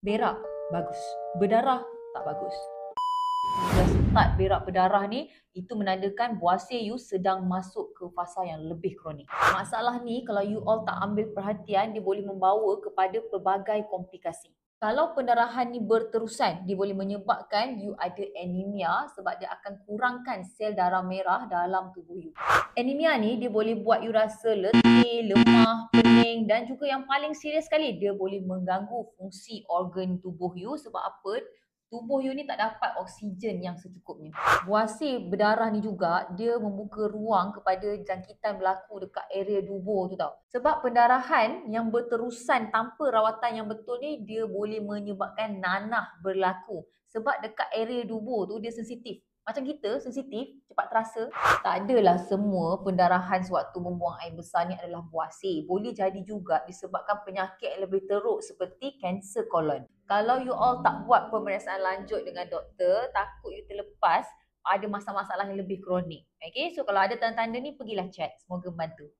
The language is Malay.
Berak, bagus. Berdarah, tak bagus. Dah start berak berdarah ni, itu menandakan buasir you sedang masuk ke fasa yang lebih kronik. Masalah ni kalau you all tak ambil perhatian, dia boleh membawa kepada pelbagai komplikasi. Kalau pendarahan ni berterusan, dia boleh menyebabkan you ada anemia sebab dia akan kurangkan sel darah merah dalam tubuh you. Anemia ni dia boleh buat you rasa letih, lemah, pening dan juga yang paling serius sekali, dia boleh mengganggu fungsi organ tubuh you. Sebab apa? Tubuh you ni tak dapat oksigen yang secukupnya. Buasir berdarah ni juga, dia membuka ruang kepada jangkitan berlaku dekat area dubur tu tau. Sebab pendarahan yang berterusan tanpa rawatan yang betul ni, dia boleh menyebabkan nanah berlaku. Sebab dekat area dubur tu dia sensitif. Macam kita sensitif, cepat terasa. Tak adalah semua pendarahan sewaktu membuang air besar ni adalah buasir. Boleh jadi juga disebabkan penyakit yang lebih teruk seperti kanser kolon. Kalau you all tak buat pemeriksaan lanjut dengan doktor, takut you terlepas ada masalah-masalah yang lebih kronik. Okay, so kalau ada tanda-tanda ni, pergilah check. Semoga membantu.